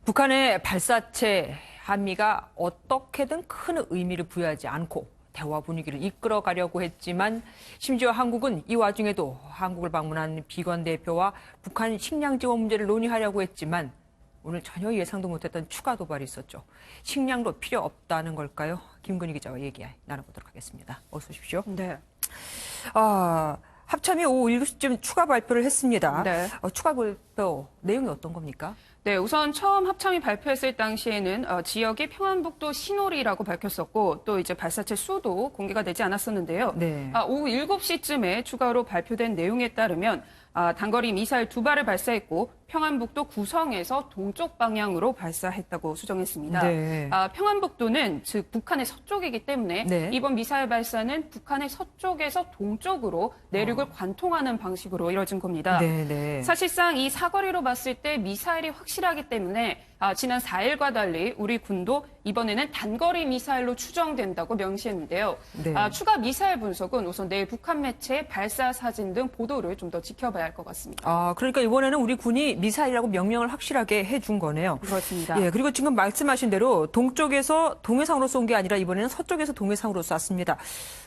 북한의 발사체 한미가 어떻게든 큰 의미를 부여하지 않고 대화 분위기를 이끌어가려고 했지만 심지어 한국은 이 와중에도 한국을 방문한 비건 대표와 북한 식량 지원 문제를 논의하려고 했지만 오늘 전혀 예상도 못했던 추가 도발이 있었죠. 식량도 필요 없다는 걸까요? 김근희 기자와 얘기 나눠보도록 하겠습니다. 어서 오십시오. 네. 합참이 오후 7시쯤 추가 발표를 했습니다. 네. 추가 발표 내용이 어떤 겁니까? 네, 우선 처음 합참이 발표했을 당시에는 지역이 평안북도 신오리라고 밝혔었고 또 이제 발사체 수도 공개가 되지 않았었는데요. 네. 오후 7시쯤에 추가로 발표된 내용에 따르면 단거리 미사일 2발을 발사했고 평안북도 구성에서 동쪽 방향으로 발사했다고 수정했습니다. 네. 평안북도는 즉 북한의 서쪽이기 때문에 네. 이번 미사일 발사는 북한의 서쪽에서 동쪽으로 내륙을 관통하는 방식으로 이뤄진 겁니다. 네. 사실상 이 사거리로 봤을 때 미사일이 확실하기 때문에 지난 4일과 달리 우리 군도 이번에는 단거리 미사일로 추정된다고 명시했는데요. 네. 추가 미사일 분석은 우선 내일 북한 매체의 발사 사진 등 보도를 좀 더 지켜봐야 할 것 같습니다. 그러니까 이번에는 우리 군이 미사일이라고 명령을 확실하게 해준 거네요. 그렇습니다. 예, 그리고 지금 말씀하신 대로 동쪽에서 동해상으로 쏜 게 아니라 이번에는 서쪽에서 동해상으로 쐈습니다.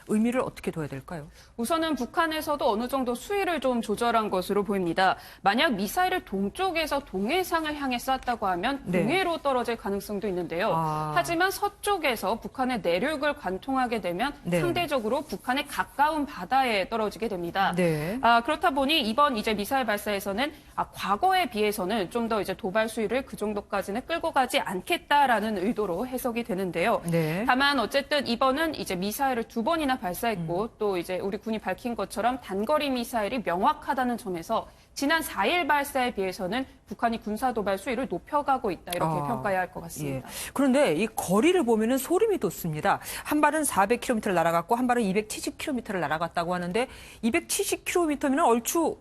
의미를 어떻게 둬야 될까요? 우선은 북한에서도 어느 정도 수위를 좀 조절한 것으로 보입니다. 만약 미사일을 동쪽에서 동해상을 향해 쐈다고 하면 네. 동해로 떨어질 가능성도 있는데요. 하지만 서쪽에서 북한의 내륙을 관통하게 되면 네. 상대적으로 북한의 가까운 바다에 떨어지게 됩니다. 네. 그렇다 보니 이번 이제 미사일 발사에서는 과거에 비해서는 좀 더 이제 도발 수위를 그 정도까지는 끌고 가지 않겠다라는 의도로 해석이 되는데요. 네. 다만 어쨌든 이번은 이제 미사일을 2번이나 발사했고 또 이제 우리 군이 밝힌 것처럼 단거리 미사일이 명확하다는 점에서 지난 4일 발사에 비해서는 북한이 군사 도발 수위를 높여가고 있다 이렇게 평가해야 할 것 같습니다. 예. 그런데 이 거리를 보면은 소름이 돋습니다. 한 발은 400km를 날아갔고 한 발은 270km를 날아갔다고 하는데 270km면 얼추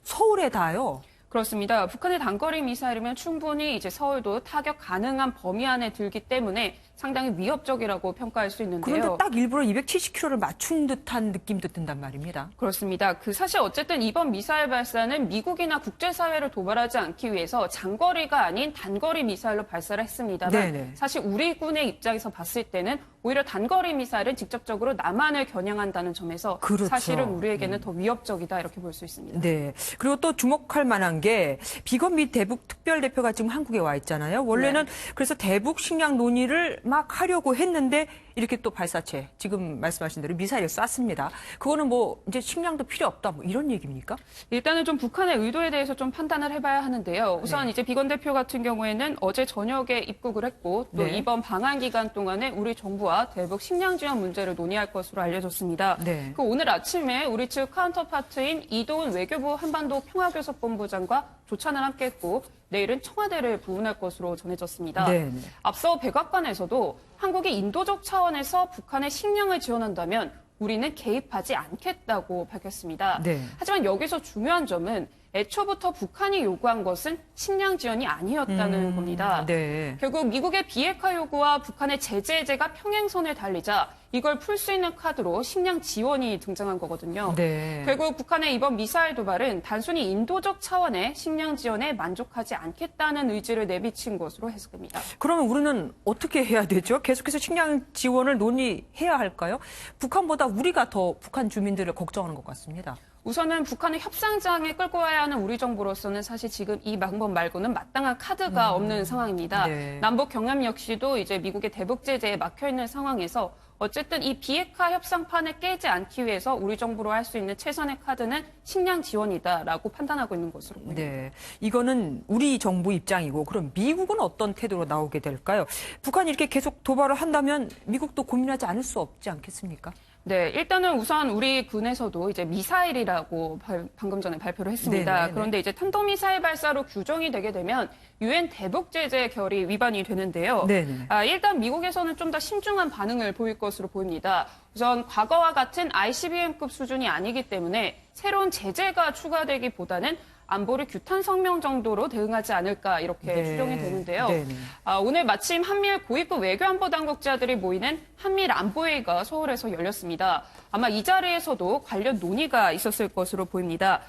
서울에 닿아요. 그렇습니다. 북한의 단거리 미사일이면 충분히 이제 서울도 타격 가능한 범위 안에 들기 때문에 상당히 위협적이라고 평가할 수 있는데요. 그런데 딱 일부러 270km를 맞춘 듯한 느낌도 든단 말입니다. 그렇습니다. 사실 어쨌든 이번 미사일 발사는 미국이나 국제사회를 도발하지 않기 위해서 장거리가 아닌 단거리 미사일로 발사를 했습니다만 네네. 사실 우리 군의 입장에서 봤을 때는 오히려 단거리 미사일은 직접적으로 남한을 겨냥한다는 점에서 그렇죠. 사실은 우리에게는 더 위협적이다 이렇게 볼 수 있습니다. 네. 그리고 또 주목할 만한 게 비건 미 대북 특별대표가 지금 한국에 와 있잖아요. 원래는 그래서 대북 식량 논의를 막 하려고 했는데 이렇게 또 발사체, 지금 말씀하신 대로 미사일을 쐈습니다. 그거는 뭐 이제 식량도 필요 없다 뭐 이런 얘기입니까? 일단은 좀 북한의 의도에 대해서 좀 판단을 해봐야 하는데요. 우선 이제 비건 대표 같은 경우에는 어제 저녁에 입국을 했고 또 네. 이번 방한 기간 동안에 우리 정부와 대북 식량 지원 문제를 논의할 것으로 알려졌습니다. 네. 오늘 아침에 우리 측 카운터파트인 이도훈 외교부 한반도 평화교섭본부장과 조찬을 함께했고 내일은 청와대를 방문할 것으로 전해졌습니다. 네. 앞서 백악관에서도 한국이 인도적 차원에서 북한의 식량을 지원한다면 우리는 개입하지 않겠다고 밝혔습니다. 네. 하지만 여기서 중요한 점은 애초부터 북한이 요구한 것은 식량 지원이 아니었다는 겁니다. 네. 결국 미국의 비핵화 요구와 북한의 제재 해제가 평행선을 달리자 이걸 풀 수 있는 카드로 식량 지원이 등장한 거거든요. 네. 결국 북한의 이번 미사일 도발은 단순히 인도적 차원의 식량 지원에 만족하지 않겠다는 의지를 내비친 것으로 해석됩니다. 그러면 우리는 어떻게 해야 되죠? 계속해서 식량 지원을 논의해야 할까요? 북한보다 우리가 더 북한 주민들을 걱정하는 것 같습니다. 우선은 북한을 협상장에 끌고 와야 하는 우리 정부로서는 사실 지금 이 방법 말고는 마땅한 카드가 없는 상황입니다. 네. 남북 경협 역시도 이제 미국의 대북 제재에 막혀 있는 상황에서 어쨌든 이 비핵화 협상판을 깨지 않기 위해서 우리 정부로 할 수 있는 최선의 카드는 식량 지원이다라고 판단하고 있는 것으로 보입니다. 네. 이거는 우리 정부 입장이고 그럼 미국은 어떤 태도로 나오게 될까요? 북한이 이렇게 계속 도발을 한다면 미국도 고민하지 않을 수 없지 않겠습니까? 네, 일단은 우선 우리 군에서도 이제 미사일이라고 방금 전에 발표를 했습니다. 네네네. 그런데 이제 탄도미사일 발사로 규정이 되게 되면 유엔 대북 제재 결의 위반이 되는데요. 네네. 일단 미국에서는 좀 더 신중한 반응을 보일 것으로 보입니다. 우선 과거와 같은 ICBM급 수준이 아니기 때문에 새로운 제재가 추가되기보다는 안보리 규탄 성명 정도로 대응하지 않을까 이렇게 네. 추정이 되는데요. 네네. 오늘 마침 한미일 고위급 외교안보 당국자들이 모이는 한미일 안보회의가 서울에서 열렸습니다. 아마 이 자리에서도 관련 논의가 있었을 것으로 보입니다.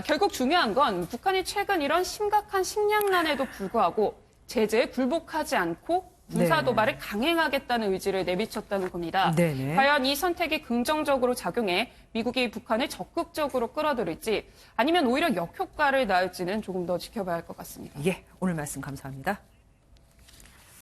결국 중요한 건 북한이 최근 이런 심각한 식량난에도 불구하고 제재에 굴복하지 않고 군사 도발을 강행하겠다는 의지를 내비쳤다는 겁니다. 네네. 과연 이 선택이 긍정적으로 작용해 미국이 북한을 적극적으로 끌어들일지 아니면 오히려 역효과를 낳을지는 조금 더 지켜봐야 할 것 같습니다. 예, 오늘 말씀 감사합니다.